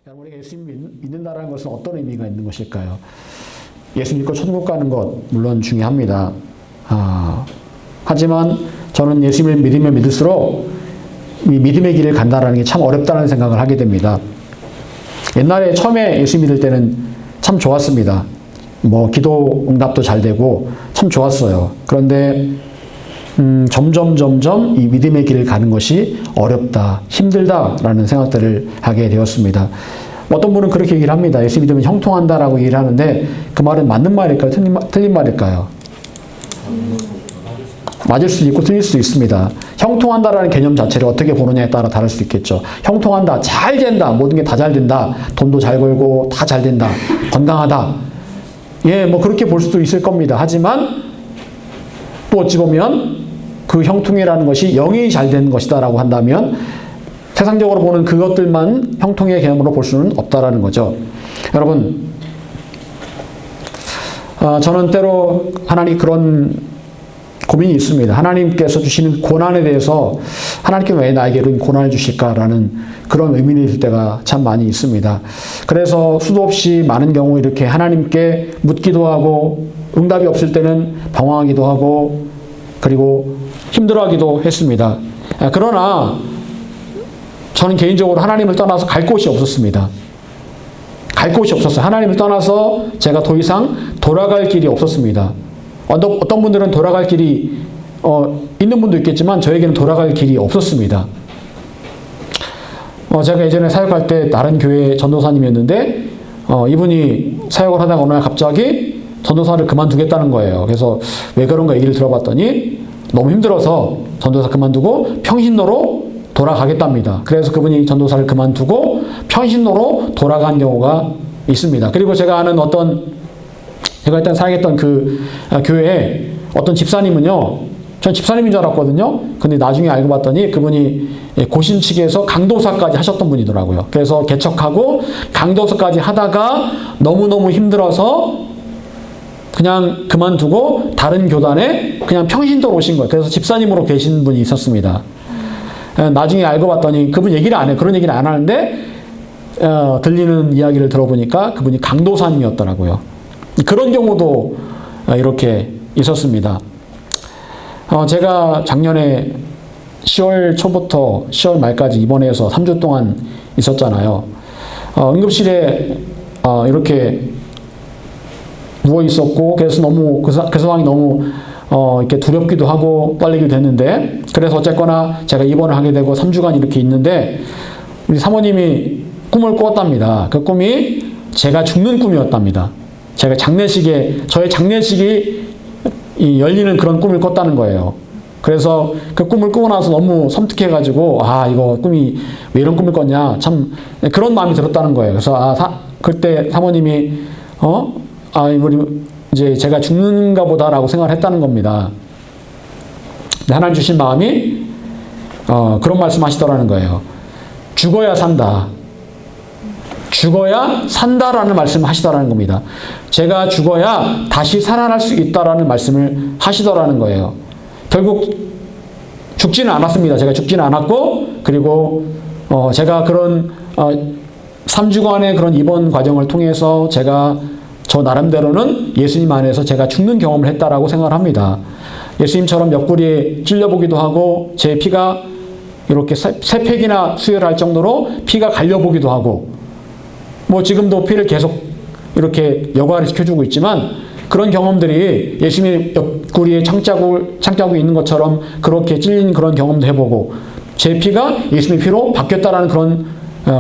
여러분, 우리가 예수 믿는다는 것은 어떤 의미가 있는 것일까요? 예수 믿고 천국 가는 것 물론 중요합니다. 하지만 저는 예수님을 믿으면 믿을수록 이 믿음의 길을 간다는 게 참 어렵다는 생각을 하게 됩니다. 옛날에 처음에 예수 믿을 때는 참 좋았습니다. 기도 응답도 잘 되고 참 좋았어요. 그런데 점점 이 믿음의 길을 가는 것이 어렵다, 힘들다라는 생각들을 하게 되었습니다. 어떤 분은 그렇게 얘기를 합니다. 예수 믿으면 형통한다라고 얘기를 하는데 그 말은 맞는 말일까요? 틀린 말일까요? 맞을 수도 있고 틀릴 수도 있습니다. 형통한다라는 개념 자체를 어떻게 보느냐에 따라 다를 수 있겠죠. 형통한다, 잘 된다, 모든 게 다 잘 된다, 돈도 잘 벌고 다 잘 된다, 건강하다. 그렇게 볼 수도 있을 겁니다. 하지만 또 어찌 보면 그 형통이라는 것이 영이 잘 되는 것이다라고 한다면 세상적으로 보는 그것들만 형통의 개념으로 볼 수는 없다라는 거죠. 여러분, 저는 때로 하나님 그런 고민이 있습니다. 하나님께서 주시는 고난에 대해서 하나님께서 왜 나에게 이런 고난을 주실까라는 그런 의문이 들 때가 참 많이 있습니다. 그래서 수도 없이 많은 경우 이렇게 하나님께 묻기도 하고 응답이 없을 때는 방황하기도 하고 그리고 힘들어하기도 했습니다. 그러나 저는 개인적으로 하나님을 떠나서 갈 곳이 없었습니다. 갈 곳이 없었어요. 하나님을 떠나서 제가 더 이상 돌아갈 길이 없었습니다. 어떤 분들은 돌아갈 길이 있는 분도 있겠지만 저에게는 돌아갈 길이 없었습니다. 제가 예전에 사역할 때 다른 교회 전도사님이었는데 이분이 사역을 하다가 어느 날 갑자기 전도사를 그만두겠다는 거예요. 그래서 왜 그런가 얘기를 들어봤더니 너무 힘들어서 전도사 그만두고 평신도로 돌아가겠답니다. 그래서 그분이 전도사를 그만두고 평신도로 돌아간 경우가 있습니다. 그리고 제가 일단 사역했던 그 교회에 어떤 집사님은요, 전 집사님인 줄 알았거든요. 근데 나중에 알고 봤더니 그분이 고신측에서 강도사까지 하셨던 분이더라고요. 그래서 개척하고 강도사까지 하다가 너무너무 힘들어서 그냥 그만두고 다른 교단에 그냥 평신도로 오신 거예요. 그래서 집사님으로 계신 분이 있었습니다. 나중에 알고 봤더니 그분 얘기를 안 해요. 그런 얘기를 안 하는데 들리는 이야기를 들어보니까 그분이 강도사님이었더라고요. 그런 경우도 이렇게 있었습니다. 제가 작년에 10월 초부터 10월 말까지 입원해서 3주 동안 있었잖아요. 응급실에 이렇게 누워 있었고, 그래서 너무 그 상황이 너무 이렇게 두렵기도 하고 떨리기도 했는데, 그래서 어쨌거나 제가 입원을 하게 되고 3주간 이렇게 있는데 우리 사모님이 꿈을 꾸었답니다. 그 꿈이 제가 죽는 꿈이었답니다. 저의 장례식이 열리는 그런 꿈을 꿨다는 거예요. 그래서 그 꿈을 꾸고 나서 너무 섬뜩해가지고 이거 꿈이 왜 이런 꿈을 꿨냐, 참 그런 마음이 들었다는 거예요. 그래서 그때 사모님이 이제 제가 죽는가 보다라고 생각을 했다는 겁니다. 근데 하나님 주신 마음이 그런 말씀 하시더라는 거예요. 죽어야 산다. 죽어야 산다라는 말씀을 하시더라는 겁니다. 제가 죽어야 다시 살아날 수 있다라는 말씀을 하시더라는 거예요. 결국 죽지는 않았습니다. 제가 죽지는 않았고, 그리고 제가 그런 3주간의 그런 입원 과정을 통해서 제가 저 나름대로는 예수님 안에서 제가 죽는 경험을 했다라고 생각을 합니다. 예수님처럼 옆구리에 찔려보기도 하고 제 피가 이렇게 세 팩이나 수혈할 정도로 피가 갈려보기도 하고, 지금도 피를 계속 이렇게 여과를 시켜주고 있지만 그런 경험들이 예수님의 옆구리에 창자국이 있는 것처럼 그렇게 찔린 그런 경험도 해보고 제 피가 예수님의 피로 바뀌었다라는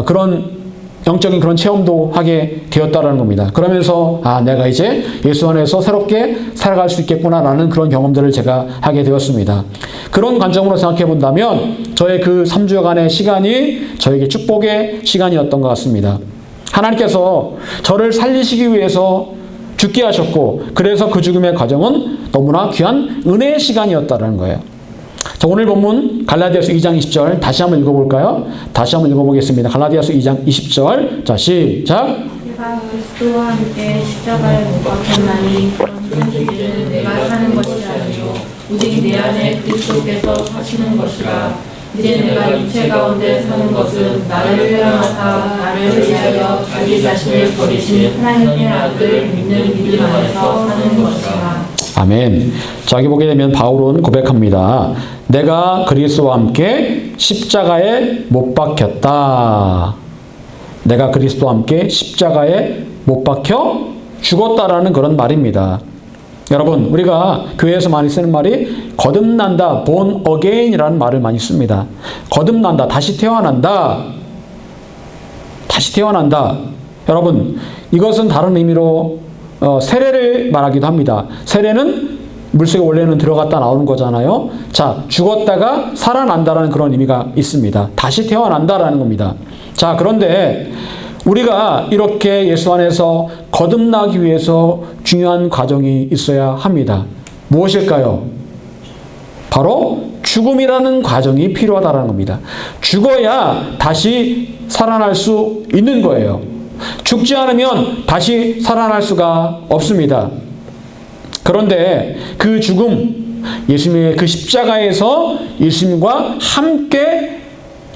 그런 영적인 그런 체험도 하게 되었다라는 겁니다. 그러면서 내가 이제 예수 안에서 새롭게 살아갈 수 있겠구나라는 그런 경험들을 제가 하게 되었습니다. 그런 관점으로 생각해 본다면 저의 그 3주간의 시간이 저에게 축복의 시간이었던 것 같습니다. 하나님께서 저를 살리시기 위해서 죽게 하셨고, 그래서 그 죽음의 과정은 너무나 귀한 은혜의 시간이었다는 거예요. 자, 오늘 본문 갈라디아서 2장 20절 다시 한번 읽어볼까요? 다시 한번 읽어보겠습니다. 갈라디아서 2장 20절. 자, 시작. 내가 그리스도와 함께 십자가에 못 박혔나니 현실은 내가 사는 것이 아니요 오직 내 안에 그리스도께서 사시는 것이라. 이제 내가 육체 가운데 사는 것은 나를 사랑하사 나를 위하여 자기 자신을 버리신 하나님의 아들 믿는 믿음 안에서 사는 것이라. 아멘. 자, 여기 보게 되면 바울은 고백합니다. 내가 그리스도와 함께 십자가에 못 박혔다. 내가 그리스도와 함께 십자가에 못 박혀 죽었다라는 그런 말입니다. 여러분, 우리가 교회에서 많이 쓰는 말이 거듭난다, born again이라는 말을 많이 씁니다. 거듭난다, 다시 태어난다. 다시 태어난다. 여러분, 이것은 다른 의미로 세례를 말하기도 합니다. 세례는 물속에 원래는 들어갔다 나오는 거잖아요. 자, 죽었다가 살아난다라는 그런 의미가 있습니다. 다시 태어난다라는 겁니다. 자, 그런데 우리가 이렇게 예수 안에서 거듭나기 위해서 중요한 과정이 있어야 합니다. 무엇일까요? 바로 죽음이라는 과정이 필요하다는 겁니다. 죽어야 다시 살아날 수 있는 거예요. 죽지 않으면 다시 살아날 수가 없습니다. 그런데 그 죽음, 예수님의 그 십자가에서 예수님과 함께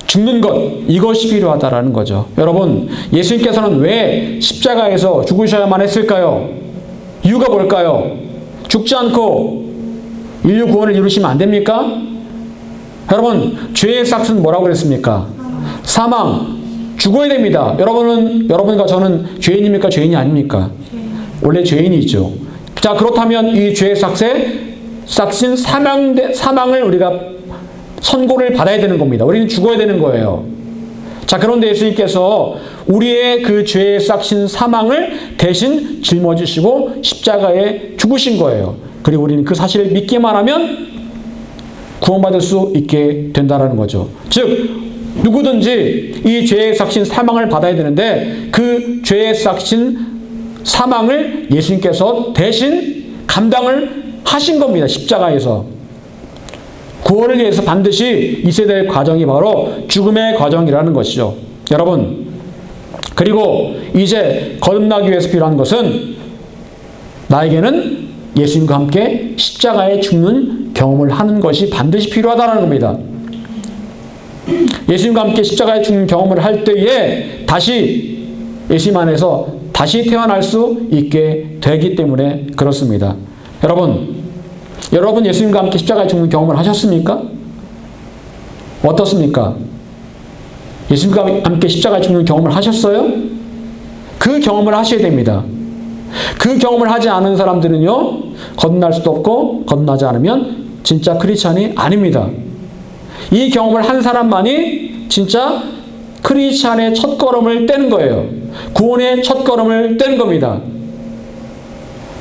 죽는 것, 이것이 필요하다라는 거죠. 여러분, 예수님께서는 왜 십자가에서 죽으셔야만 했을까요? 이유가 뭘까요? 죽지 않고 인류 구원을 이루시면 안 됩니까? 여러분, 죄의 삭은 뭐라고 그랬습니까? 사망, 죽어야 됩니다. 여러분과 저는 죄인입니까? 죄인이 아닙니까? 원래 죄인이죠. 자, 그렇다면 이 죄의 삭신 사망을 우리가 선고를 받아야 되는 겁니다. 우리는 죽어야 되는 거예요. 자, 그런데 예수님께서 우리의 그 죄의 삭신 사망을 대신 짊어지시고 십자가에 죽으신 거예요. 그리고 우리는 그 사실을 믿기만 하면 구원받을 수 있게 된다는 거죠. 즉, 누구든지 이 죄의 삭신 사망을 받아야 되는데 그 죄의 삭신 사망을 예수님께서 대신 감당을 하신 겁니다. 십자가에서. 구원을 위해서 반드시 있어야 될 과정이 바로 죽음의 과정이라는 것이죠. 여러분, 그리고 이제 거듭나기 위해서 필요한 것은 나에게는 예수님과 함께 십자가에 죽는 경험을 하는 것이 반드시 필요하다는 겁니다. 예수님과 함께 십자가에 죽는 경험을 할 때에 다시 예수님 안에서 다시 태어날 수 있게 되기 때문에 그렇습니다. 여러분 예수님과 함께 십자가에 죽는 경험을 하셨습니까? 어떻습니까? 예수님과 함께 십자가에 죽는 경험을 하셨어요? 그 경험을 하셔야 됩니다. 그 경험을 하지 않은 사람들은요, 거듭날 수도 없고 거듭나지 않으면 진짜 크리스찬이 아닙니다. 이 경험을 한 사람만이 진짜 크리스찬의 첫걸음을 떼는 거예요. 구원의 첫걸음을 떼는 겁니다.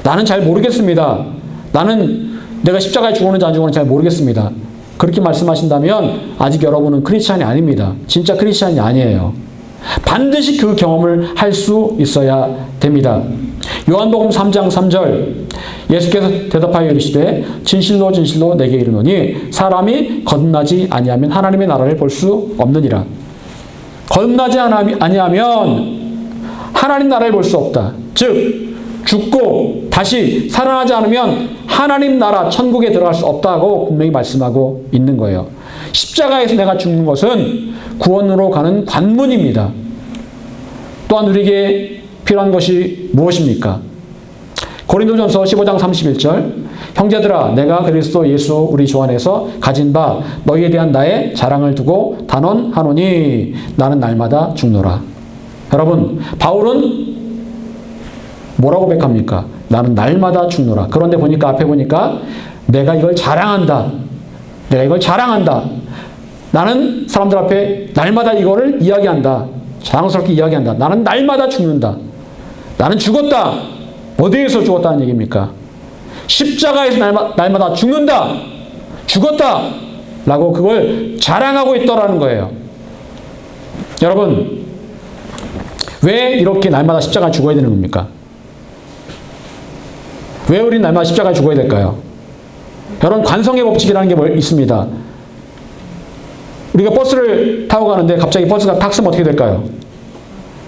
나는 잘 모르겠습니다. 나는 내가 십자가에 죽었는지 안 죽었는지 잘 모르겠습니다. 그렇게 말씀하신다면 아직 여러분은 크리스찬이 아닙니다. 진짜 크리스찬이 아니에요. 반드시 그 경험을 할 수 있어야 됩니다. 요한복음 3장 3절, 예수께서 대답하여 이르시되 진실로 진실로 내게 이르노니 사람이 거듭나지 아니하면 하나님의 나라를 볼 수 없느니라. 거듭나지 아니하면 하나님 나라를 볼 수 없다. 즉 죽고 다시 살아나지 않으면 하나님 나라 천국에 들어갈 수 없다고 분명히 말씀하고 있는 거예요. 십자가에서 내가 죽는 것은 구원으로 가는 관문입니다. 또한 우리에게 필요한 것이 무엇입니까? 고린도전서 15장 31절, 형제들아 내가 그리스도 예수 우리 주 안에서 가진 바 너희에 대한 나의 자랑을 두고 단언하노니 나는 날마다 죽노라. 여러분, 바울은 뭐라고 고백합니까? 나는 날마다 죽노라. 그런데 앞에 보니까 내가 이걸 자랑한다. 내가 이걸 자랑한다. 나는 사람들 앞에 날마다 이거를 이야기한다. 자랑스럽게 이야기한다. 나는 날마다 죽는다. 나는 죽었다. 어디에서 죽었다는 얘기입니까? 십자가에서 날마다 죽는다. 죽었다. 라고 그걸 자랑하고 있더라는 거예요. 여러분, 왜 이렇게 날마다 십자가에 죽어야 되는 겁니까? 왜 우리는 날마다 십자가에 죽어야 될까요? 여러분, 관성의 법칙이라는 게 있습니다. 우리가 버스를 타고 가는데 갑자기 버스가 탁 쓰면 어떻게 될까요?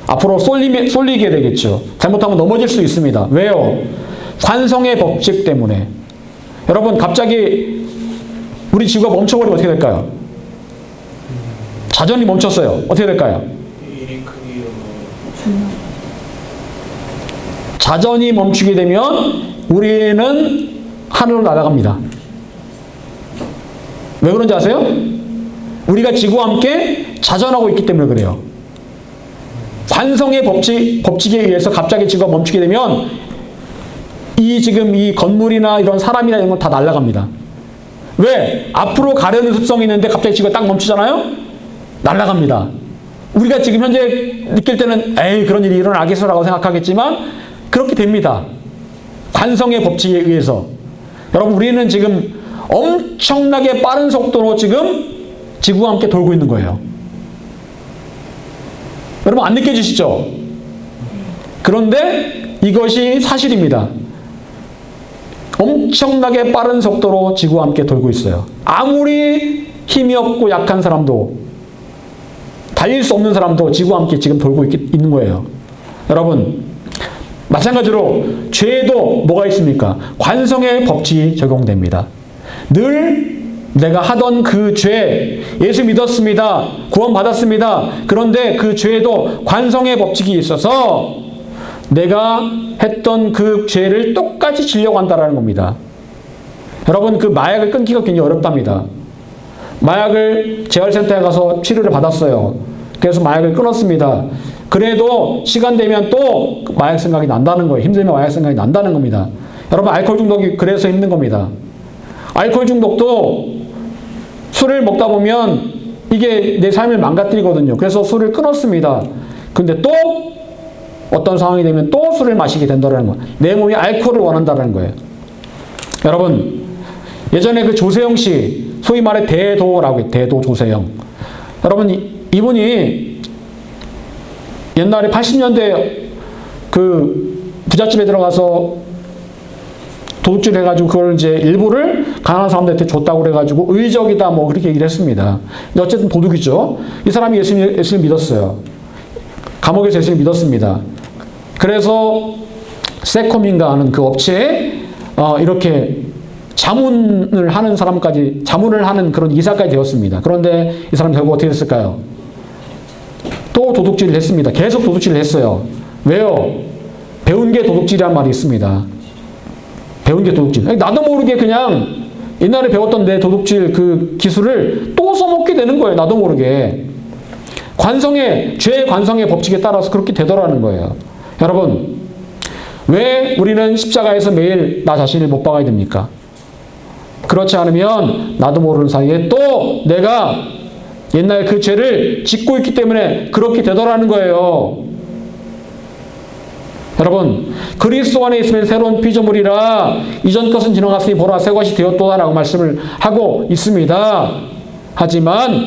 앞으로 쏠리게 되겠죠. 잘못하면 넘어질 수 있습니다. 왜요? 관성의 법칙 때문에. 여러분, 갑자기 우리 지구가 멈춰버리면 어떻게 될까요? 자전이 멈췄어요. 어떻게 될까요? 자전이 멈추게 되면 우리는 하늘로 날아갑니다. 왜 그런지 아세요? 우리가 지구와 함께 자전하고 있기 때문에 그래요. 관성의 법칙에 의해서 갑자기 지구가 멈추게 되면 지금 이 건물이나 이런 사람이나 이런 건 다 날아갑니다. 왜? 앞으로 가려는 습성이 있는데 갑자기 지구가 딱 멈추잖아요? 날아갑니다. 우리가 지금 현재 느낄 때는 에이 그런 일이 일어나겠어라고 생각하겠지만 그렇게 됩니다. 관성의 법칙에 의해서. 여러분 우리는 지금 엄청나게 빠른 속도로 지금 지구와 함께 돌고 있는 거예요. 여러분 안 느껴지시죠? 그런데 이것이 사실입니다. 엄청나게 빠른 속도로 지구와 함께 돌고 있어요. 아무리 힘이 없고 약한 사람도 달릴 수 없는 사람도 지구와 함께 지금 돌고 있는 거예요. 여러분 마찬가지로 죄에도 뭐가 있습니까? 관성의 법칙이 적용됩니다. 늘 내가 하던 그 죄, 예수 믿었습니다. 구원받았습니다. 그런데 그 죄에도 관성의 법칙이 있어서 내가 했던 그 죄를 똑같이 지려고 한다는 겁니다. 여러분 그 마약을 끊기가 굉장히 어렵답니다. 마약을 재활센터에 가서 치료를 받았어요. 그래서 마약을 끊었습니다. 그래도 시간 되면 또 마약 생각이 난다는 거예요. 힘들면 마약 생각이 난다는 겁니다. 여러분 알코올 중독이 그래서 힘든 겁니다. 알코올 중독도 술을 먹다 보면 이게 내 삶을 망가뜨리거든요. 그래서 술을 끊었습니다. 근데 또 어떤 상황이 되면 또 술을 마시게 된다는 거예요. 내 몸이 알코올을 원한다는 거예요. 여러분 예전에 그 조세영 씨 소위 말해 대도라고 해요. 대도 조세영. 여러분 이분이 옛날에 80년대 그 부잣집에 들어가서 도둑질 해가지고 그걸 이제 일부를 가난한 사람들한테 줬다고 그래가지고 의적이다 뭐 그렇게 얘기를 했습니다. 근데 어쨌든 도둑이죠. 이 사람이 예수님 믿었어요. 감옥에서 예수님 믿었습니다. 그래서 세콤인가 하는 그 업체에 이렇게 자문을 하는 사람까지 자문을 하는 그런 이사까지 되었습니다. 그런데 이 사람 결국 어떻게 됐을까요? 또 도둑질을 했습니다. 계속 도둑질을 했어요. 왜요? 배운 게 도둑질이란 말이 있습니다. 배운 게 도둑질. 나도 모르게 그냥 옛날에 배웠던 내 도둑질 그 기술을 또 써먹게 되는 거예요. 나도 모르게. 죄의 관성의 법칙에 따라서 그렇게 되더라는 거예요. 여러분, 왜 우리는 십자가에서 매일 나 자신을 못 박아야 됩니까? 그렇지 않으면 나도 모르는 사이에 또 내가 옛날 그 죄를 짓고 있기 때문에 그렇게 되더라는 거예요. 여러분 그리스도 안에 있으면 새로운 피조물이라 이전 것은 지나갔으니 보라 새 것이 되었도다라고 말씀을 하고 있습니다. 하지만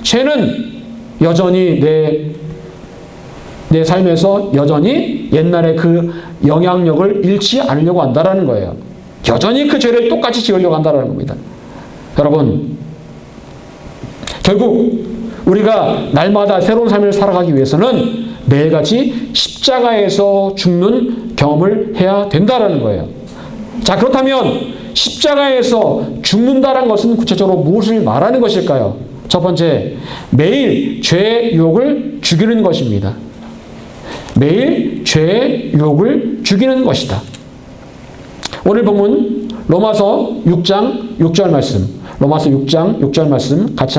죄는 여전히 내 삶에서 여전히 옛날의 그 영향력을 잃지 않으려고 한다는 거예요. 여전히 그 죄를 똑같이 지으려고 한다는 겁니다. 여러분 결국 우리가 날마다 새로운 삶을 살아가기 위해서는 매일같이 십자가에서 죽는 경험을 해야 된다는 거예요. 자 그렇다면 십자가에서 죽는다는 것은 구체적으로 무엇을 말하는 것일까요? 첫 번째, 매일 죄의 유혹을 죽이는 것입니다. 매일 죄의 유혹을 죽이는 것이다. 오늘 본문 로마서 6장 6절 말씀. 로마서 6장 6절 말씀 다시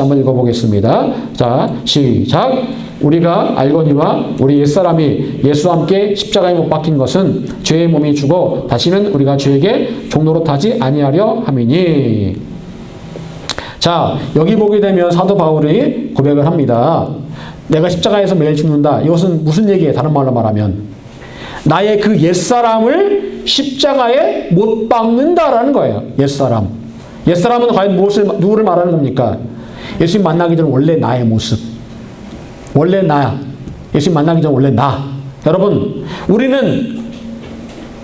한번 읽어보겠습니다. 자, 시작. 우리가 알거니와 우리 옛사람이 예수와 함께 십자가에 못 박힌 것은 죄의 몸이 죽어 다시는 우리가 죄에게 종노릇하지 아니하려 함이니. 자, 여기 보게 되면 사도 바울이 고백을 합니다. 내가 십자가에서 매일 죽는다. 이것은 무슨 얘기예요? 다른 말로 말하면 나의 그 옛사람을 십자가에 못 박는다라는 거예요. 옛사람. 옛사람은 과연 누구를 말하는 겁니까? 예수님 만나기 전 원래 나의 모습. 원래 나야. 예수님 만나기 전 원래 나. 여러분, 우리는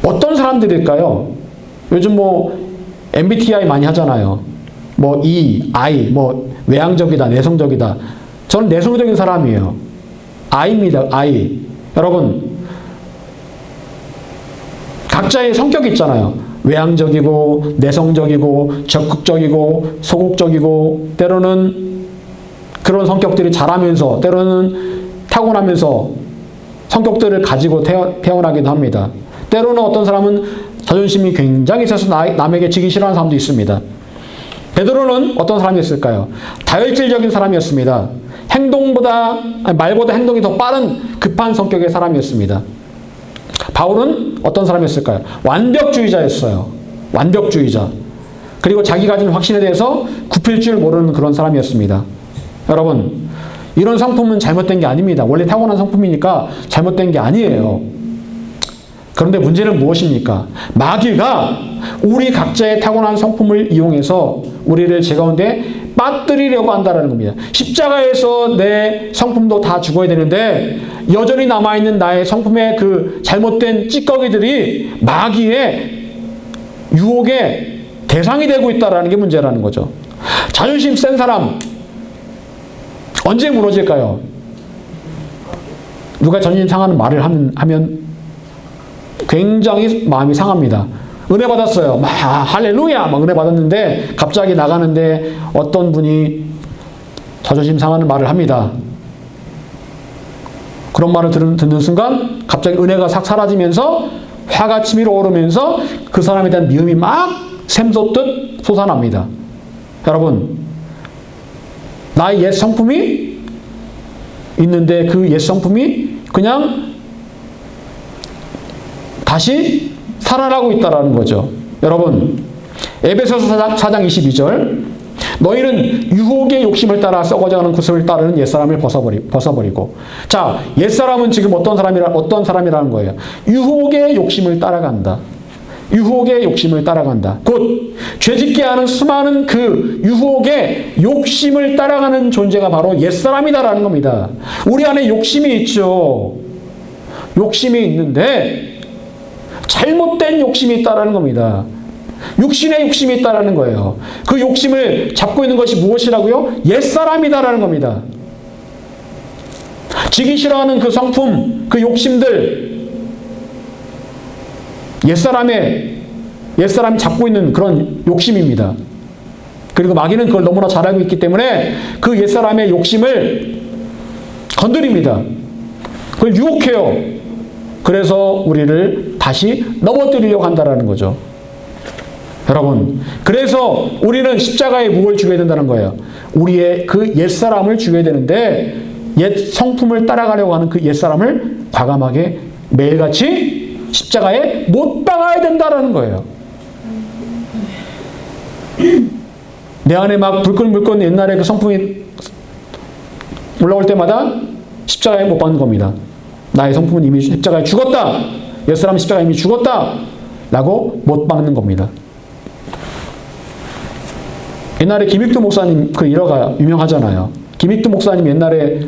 어떤 사람들일까요? 요즘 뭐 MBTI 많이 하잖아요. 뭐 I, 뭐 외향적이다, 내성적이다. 저는 내성적인 사람이에요. I입니다. I. 여러분, 각자의 성격이 있잖아요. 외향적이고 내성적이고 적극적이고 소극적이고 때로는 그런 성격들이 자라면서 때로는 타고나면서 성격들을 가지고 태어나기도 합니다. 때로는 어떤 사람은 자존심이 굉장히 세서 남에게 지기 싫어하는 사람도 있습니다. 베드로는 어떤 사람이었을까요? 다혈질적인 사람이었습니다. 말보다 행동이 더 빠른 급한 성격의 사람이었습니다. 바울은 어떤 사람이었을까요? 완벽주의자였어요. 완벽주의자. 그리고 자기 가진 확신에 대해서 굽힐 줄 모르는 그런 사람이었습니다. 여러분, 이런 성품은 잘못된 게 아닙니다. 원래 타고난 성품이니까 잘못된 게 아니에요. 그런데 문제는 무엇입니까? 마귀가 우리 각자의 타고난 성품을 이용해서 우리를 제 가운데 빠뜨리려고 한다는 겁니다. 십자가에서 내 성품도 다 죽어야 되는데 여전히 남아있는 나의 성품의 그 잘못된 찌꺼기들이 마귀의 유혹의 대상이 되고 있다는 게 문제라는 거죠. 자존심 센 사람 언제 무너질까요? 누가 자존심 상하는 말을 하면 굉장히 마음이 상합니다. 은혜 받았어요. 막 할렐루야 막 은혜 받았는데 갑자기 나가는데 어떤 분이 자존심 상하는 말을 합니다. 그런 말을 듣는 순간 갑자기 은혜가 싹 사라지면서 화가 치밀어 오르면서 그 사람에 대한 미움이 막 샘솟듯 솟아납니다. 여러분, 나의 옛 성품이 있는데 그 옛 성품이 그냥 다시 살아나고 있다는 거죠. 여러분, 에베소서 4장 22절 너희는 유혹의 욕심을 따라 썩어져가는 구습을 따르는 옛사람을 벗어버리고. 자, 옛사람은 지금 어떤 사람이라는 거예요? 유혹의 욕심을 따라간다. 유혹의 욕심을 따라간다. 곧 죄짓게 하는 수많은 그 유혹의 욕심을 따라가는 존재가 바로 옛사람이다라는 겁니다. 우리 안에 욕심이 있죠. 욕심이 있는데 잘못된 욕심이 있다라는 겁니다. 육신의 욕심이 있다라는 거예요. 그 욕심을 잡고 있는 것이 무엇이라고요? 옛사람이다라는 겁니다. 지기 싫어하는 그 성품, 그 욕심들, 옛사람이 잡고 있는 그런 욕심입니다. 그리고 마귀는 그걸 너무나 잘 알고 있기 때문에 그 옛사람의 욕심을 건드립니다. 그걸 유혹해요. 그래서 우리를 다시 넘어뜨리려고 한다는 거죠. 여러분, 그래서 우리는 십자가에 무엇을 죽여야 된다는 거예요? 우리의 그 옛사람을 죽여야 되는데 옛 성품을 따라가려고 하는 그 옛사람을 과감하게 매일같이 십자가에 못 박아야 된다는 거예요. 내 안에 막 불끈불끈 옛날에 그 성품이 올라올 때마다 십자가에 못 박는 겁니다. 나의 성품은 이미 십자가에 죽었다. 옛사람은 십자가에 이미 죽었다. 라고 못 박는 겁니다. 옛날에 김익두 목사님 그 일화가 유명하잖아요. 김익두 목사님 옛날에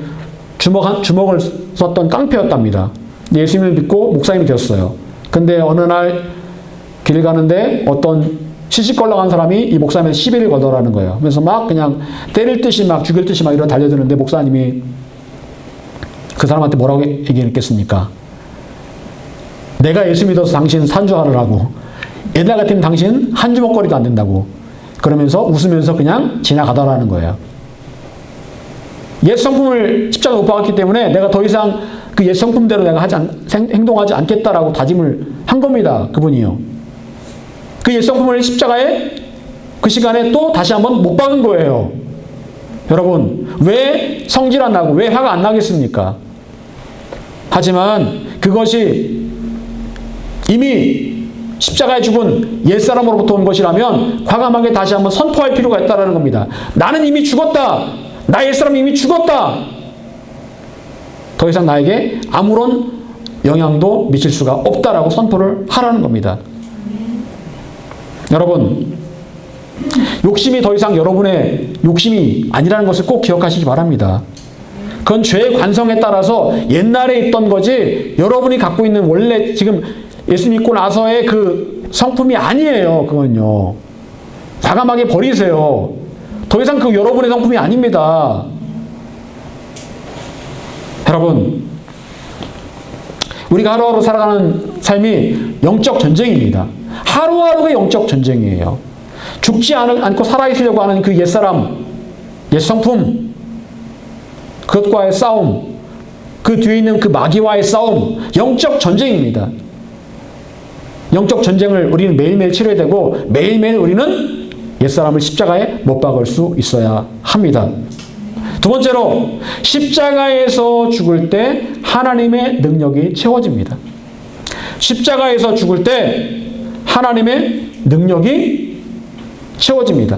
주먹을 썼던 깡패였답니다. 예수님을 믿고 목사님이 되었어요. 근데 어느 날 길 가는데 어떤 시시껄렁한 사람이 이 목사님한테 시비를 거더라는 거예요. 그래서 막 그냥 때릴 듯이 막 죽일 듯이 막 이런 달려드는데 목사님이 그 사람한테 뭐라고 얘기했겠습니까? 내가 예수 믿어서 당신 산주하느라고. 옛날 같으면 당신 한 주먹거리도 안 된다고. 그러면서 웃으면서 그냥 지나가더라는 거예요. 옛 성품을 십자가에 못 박았기 때문에 내가 더 이상 그 옛 성품대로 내가 행동하지 않겠다라고 다짐을 한 겁니다. 그분이요. 그 옛 성품을 십자가에 그 시간에 또 다시 한번 못 박은 거예요. 여러분, 왜 성질 안 나고 왜 화가 안 나겠습니까? 하지만 그것이 이미 십자가에 죽은 옛사람으로부터 온 것이라면 과감하게 다시 한번 선포할 필요가 있다는 겁니다. 나는 이미 죽었다. 나의 옛사람이 이미 죽었다. 더 이상 나에게 아무런 영향도 미칠 수가 없다라고 선포를 하라는 겁니다. 여러분, 욕심이 더 이상 여러분의 욕심이 아니라는 것을 꼭 기억하시기 바랍니다. 그건 죄의 관성에 따라서 옛날에 있던 거지 여러분이 갖고 있는 원래 지금 예수 믿고 나서의 그 성품이 아니에요. 그건요. 과감하게 버리세요. 더 이상 그 여러분의 성품이 아닙니다. 여러분, 우리가 하루하루 살아가는 삶이 영적 전쟁입니다. 하루하루가 영적 전쟁이에요. 죽지 않고 살아있으려고 하는 그 옛사람, 옛성품, 그것과의 싸움, 그 뒤에 있는 그 마귀와의 싸움, 영적 전쟁입니다. 영적 전쟁을 우리는 매일매일 치러야 되고 매일매일 우리는 옛사람을 십자가에 못 박을 수 있어야 합니다. 두 번째로 십자가에서 죽을 때 하나님의 능력이 채워집니다. 십자가에서 죽을 때 하나님의 능력이 채워집니다.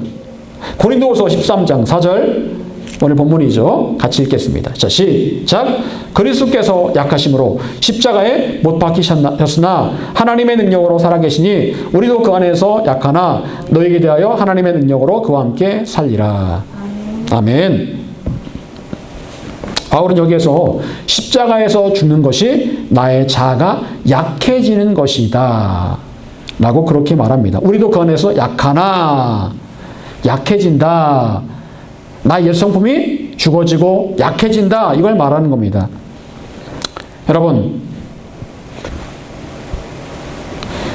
고린도후서 13장 4절 오늘 본문이죠. 같이 읽겠습니다. 자, 시작. 그리스도께서 약하심으로 십자가에 못 박히셨으나 하나님의 능력으로 살아계시니 우리도 그 안에서 약하나 너에게 대하여 하나님의 능력으로 그와 함께 살리라. 아멘. 바울은 여기에서 십자가에서 죽는 것이 나의 자아가 약해지는 것이다 라고 그렇게 말합니다. 우리도 그 안에서 약하나 약해진다. 나의 옛성품이 죽어지고 약해진다. 이걸 말하는 겁니다. 여러분,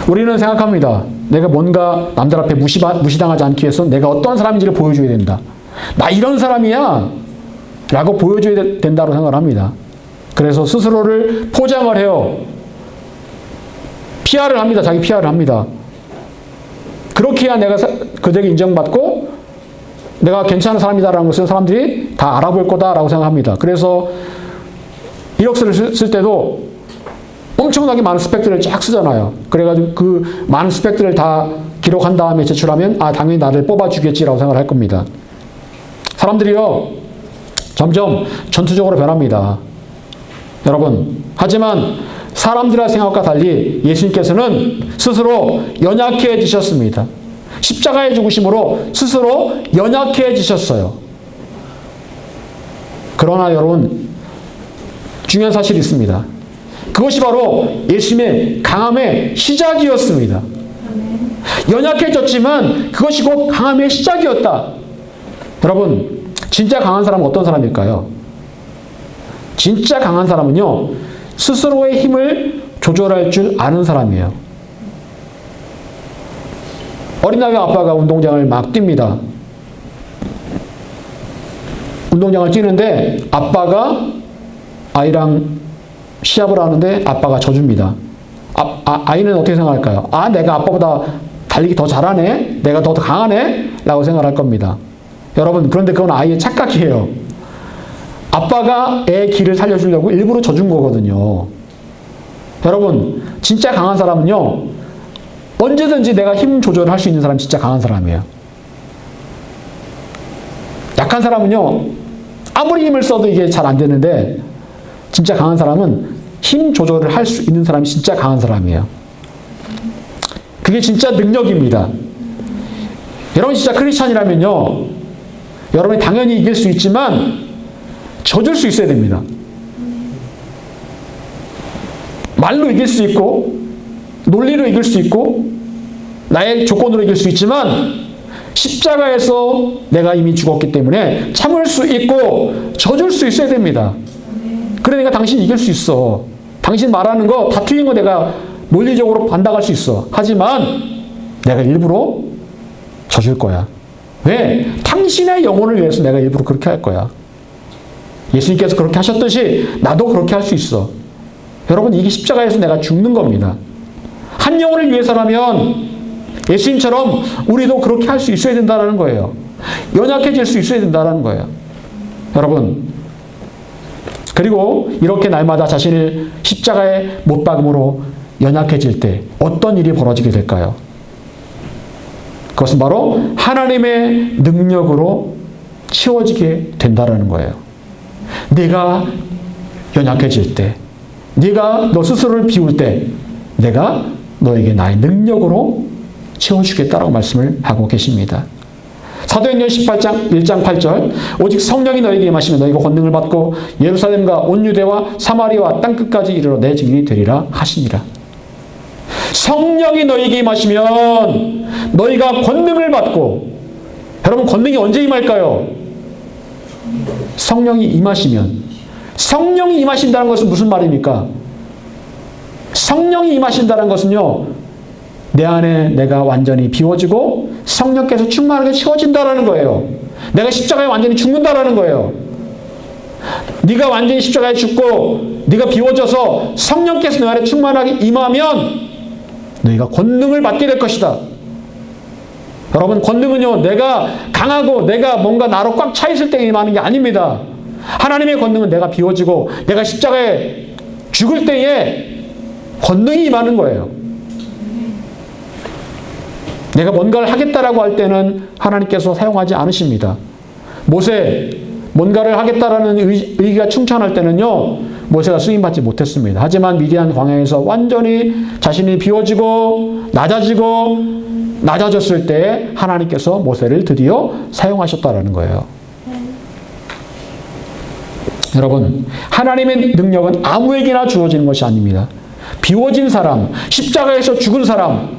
우리는 생각합니다. 내가 뭔가 남들 앞에 무시당하지 않기 위해서 내가 어떤 사람인지를 보여줘야 된다. 나 이런 사람이야 라고 보여줘야 된다고 생각을 합니다. 그래서 스스로를 포장을 해요. PR을 합니다. 자기 PR을 합니다. 그렇게 해야 내가 그들에게 인정받고 내가 괜찮은 사람이다라는 것을 사람들이 다 알아볼 거다라고 생각합니다. 그래서 이력서를 쓸 때도 엄청나게 많은 스펙들을 쫙 쓰잖아요. 그래가지고 그 많은 스펙들을 다 기록한 다음에 제출하면 당연히 나를 뽑아주겠지라고 생각을 할 겁니다. 사람들이요 점점 전투적으로 변합니다. 여러분, 하지만 사람들의 생각과 달리 예수님께서는 스스로 연약해지셨습니다. 십자가의 죽으심으로 스스로 연약해지셨어요. 그러나 여러분, 중요한 사실이 있습니다. 그것이 바로 예수님의 강함의 시작이었습니다. 연약해졌지만 그것이 곧 강함의 시작이었다. 여러분, 진짜 강한 사람은 어떤 사람일까요? 진짜 강한 사람은요, 스스로의 힘을 조절할 줄 아는 사람이에요. 어린아이 아빠가 운동장을 막 뜁니다. 운동장을 뛰는데 아빠가 아이랑 시합을 하는데 아빠가 져줍니다. 아이는 어떻게 생각할까요? 내가 아빠보다 달리기 더 잘하네? 내가 더 강하네? 라고 생각할 겁니다. 여러분, 그런데 그건 아이의 착각이에요. 아빠가 애의 기를 살려주려고 일부러 져준 거거든요. 여러분, 진짜 강한 사람은요, 언제든지 내가 힘 조절을 할 수 있는 사람이 진짜 강한 사람이에요. 약한 사람은요, 아무리 힘을 써도 이게 잘 안 되는데, 진짜 강한 사람은 힘 조절을 할 수 있는 사람이 진짜 강한 사람이에요. 그게 진짜 능력입니다. 여러분 진짜 크리스찬이라면요, 여러분이 당연히 이길 수 있지만 져줄 수 있어야 됩니다. 말로 이길 수 있고 논리로 이길 수 있고 나의 조건으로 이길 수 있지만 십자가에서 내가 이미 죽었기 때문에 참을 수 있고 져줄 수 있어야 됩니다. 그래 내가 당신 이길 수 있어. 당신 말하는 거 다 틀린 거 내가 논리적으로 반박할 수 있어. 하지만 내가 일부러 져줄 거야. 왜? 당신의 영혼을 위해서 내가 일부러 그렇게 할 거야. 예수님께서 그렇게 하셨듯이 나도 그렇게 할 수 있어. 여러분, 이게 십자가에서 내가 죽는 겁니다. 한 영혼을 위해서라면 예수님처럼 우리도 그렇게 할 수 있어야 된다는 거예요. 연약해질 수 있어야 된다는 거예요. 여러분, 그리고 이렇게 날마다 자신을 십자가에 못 박음으로 연약해질 때 어떤 일이 벌어지게 될까요? 그것은 바로 하나님의 능력으로 채워지게 된다는 거예요. 네가 연약해질 때, 네가 너 스스로를 비울 때 내가 너에게 나의 능력으로 채워주겠다라고 말씀을 하고 계십니다. 사도행전 18장 1장 8절 오직 성령이 너에게 임하시면 너희가 권능을 받고 예루살렘과 온 유대와 사마리아와 땅끝까지 이르러 내 증인이 되리라 하시니라. 성령이 너에게 임하시면 너희가 권능을 받고, 여러분 권능이 언제 임할까요? 성령이 임하시면. 성령이 임하신다는 것은 무슨 말입니까? 성령이 임하신다는 것은요, 내 안에 내가 완전히 비워지고 성령께서 충만하게 채워진다라는 거예요. 내가 십자가에 완전히 죽는다라는 거예요. 네가 완전히 십자가에 죽고 네가 비워져서 성령께서 너 안에 충만하게 임하면 너희가 권능을 받게 될 것이다. 여러분, 권능은요, 내가 강하고 내가 뭔가 나로 꽉 차 있을 때 임하는 게 아닙니다. 하나님의 권능은 내가 비워지고 내가 십자가에 죽을 때에 권능이 임하는 거예요. 내가 뭔가를 하겠다라고 할 때는 하나님께서 사용하지 않으십니다. 모세, 뭔가를 하겠다라는 의기가 충만할 때는요, 모세가 쓰임받지 못했습니다. 하지만 미디안 광야에서 완전히 자신이 비워지고 낮아졌을 때 하나님께서 모세를 드디어 사용하셨다라는 거예요. 여러분, 하나님의 능력은 아무에게나 주어지는 것이 아닙니다. 비워진 사람, 십자가에서 죽은 사람,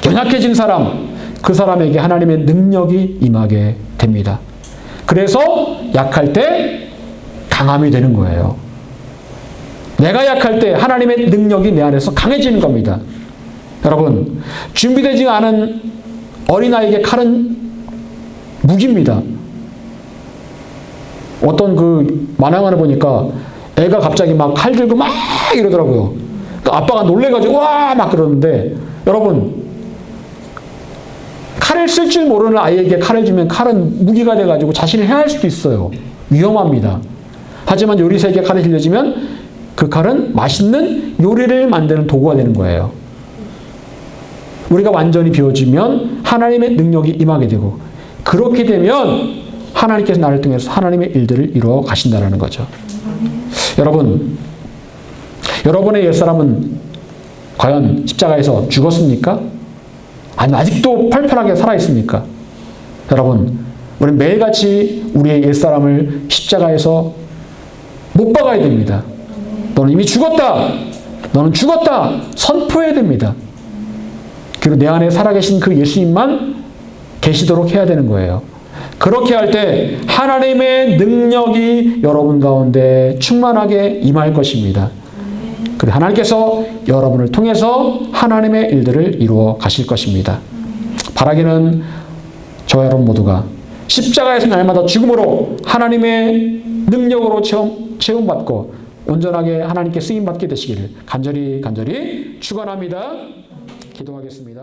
연약해진 사람, 그 사람에게 하나님의 능력이 임하게 됩니다. 그래서 약할 때 강함이 되는 거예요. 내가 약할 때 하나님의 능력이 내 안에서 강해지는 겁니다. 여러분, 준비되지 않은 어린아이에게 칼은 무기입니다. 어떤 그 만화관을 보니까 애가 갑자기 막 칼 들고 막 이러더라고요. 그러니까 아빠가 놀래가지고 와 막 그러는데, 여러분, 칼을 쓸 줄 모르는 아이에게 칼을 주면 칼은 무기가 돼가지고 자신을 해할 수도 있어요. 위험합니다. 하지만 요리사에게 칼을 들려주면 그 칼은 맛있는 요리를 만드는 도구가 되는 거예요. 우리가 완전히 비워지면 하나님의 능력이 임하게 되고, 그렇게 되면 하나님께서 나를 통해서 하나님의 일들을 이루어 가신다는 거죠. 여러분, 여러분의 옛사람은 과연 십자가에서 죽었습니까? 아니면 아직도 팔팔하게 살아있습니까? 여러분, 우리는 매일같이 우리의 옛사람을 십자가에서 못 박아야 됩니다. 너는 이미 죽었다. 너는 죽었다. 선포해야 됩니다. 그리고 내 안에 살아계신 그 예수님만 계시도록 해야 되는 거예요. 그렇게 할 때 하나님의 능력이 여러분 가운데 충만하게 임할 것입니다. 그리고 하나님께서 여러분을 통해서 하나님의 일들을 이루어 가실 것입니다. 바라기는 저와 여러분 모두가 십자가에서 날마다 죽음으로 하나님의 능력으로 체험받고 온전하게 하나님께 쓰임받게 되시기를 간절히 축원합니다. 기도하겠습니다.